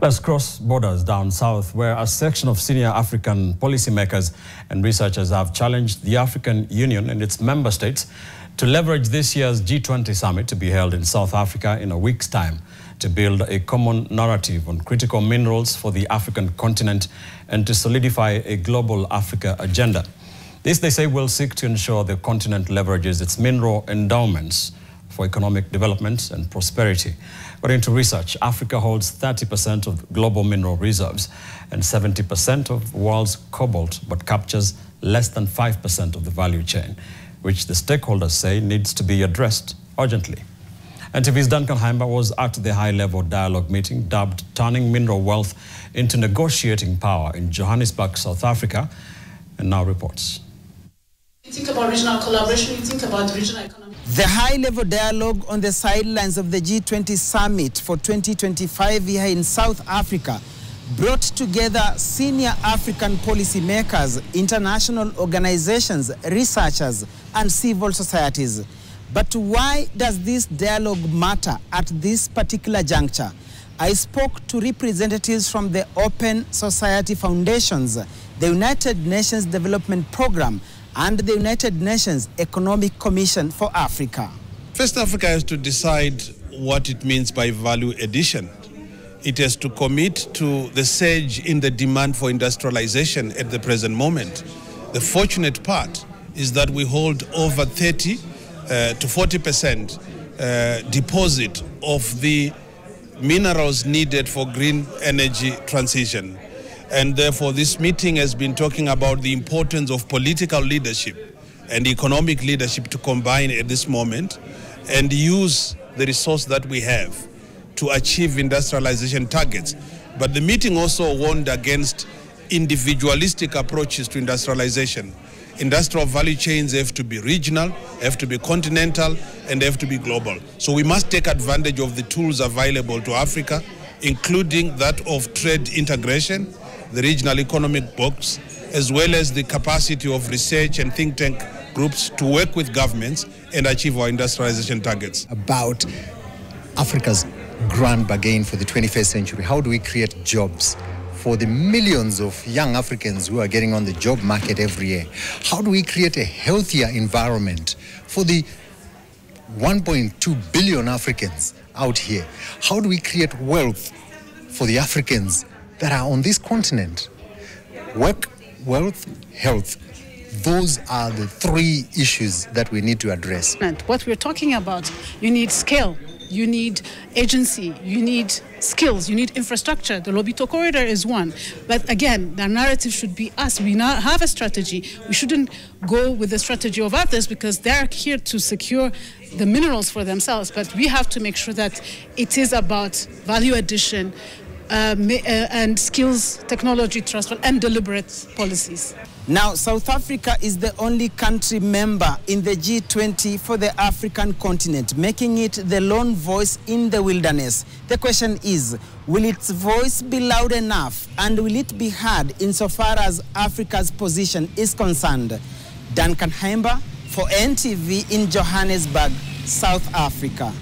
Let's cross borders down south, where a section of senior African policymakers and researchers have challenged the African Union and its member states to leverage this year's G20 summit to be held in South Africa in a week's time to build a common narrative on critical minerals for the African continent and to solidify a global Africa agenda. This, they say, will seek to ensure the continent leverages its mineral endowments for economic development and prosperity. According to research, Africa holds 30% of global mineral reserves and 70% of the world's cobalt, but captures less than 5% of the value chain, which the stakeholders say needs to be addressed urgently. NTV's Duncan Haimba was at the high-level dialogue meeting dubbed Turning Mineral Wealth into Negotiating Power in Johannesburg, South Africa, and now reports. You think about regional collaboration, you think about regional economy. The high-level dialogue on the sidelines of the G20 summit for 2025 here in South Africa brought together senior African policymakers, international organizations, researchers, and civil societies. But why does this dialogue matter at this particular juncture? I spoke to representatives from the Open Society Foundations, the United Nations Development Programme, and the United Nations Economic Commission for Africa. First, Africa has to decide what it means by value addition. It has to commit to the surge in the demand for industrialization at the present moment. The fortunate part is that we hold over 30 to 40% deposit of the minerals needed for green energy transition. And therefore, this meeting has been talking about the importance of political leadership and economic leadership to combine at this moment and use the resource that we have to achieve industrialization targets. But the meeting also warned against individualistic approaches to industrialization. Industrial value chains have to be regional, have to be continental, and have to be global. So we must take advantage of the tools available to Africa, including that of trade integration, the regional economic box, as well as the capacity of research and think tank groups to work with governments and achieve our industrialization targets. About Africa's grand bargain for the 21st century, how do we create jobs for the millions of young Africans who are getting on the job market every year? How do we create a healthier environment for the 1.2 billion Africans out here? How do we create wealth for the Africans that are on this continent? Work, wealth, health. Those are the three issues that we need to address. What we're talking about, you need scale, you need agency, you need skills, you need infrastructure. The Lobito Corridor is one. But again, the narrative should be us. We now have a strategy. We shouldn't go with the strategy of others because they're here to secure the minerals for themselves. But we have to make sure that it is about value addition, and skills, technology transfer, and deliberate policies. Now, South Africa is the only country member in the G20 for the African continent, making it the lone voice in the wilderness. The question is, will its voice be loud enough, and will it be heard insofar as Africa's position is concerned? Duncan Haimba for NTV in Johannesburg, South Africa.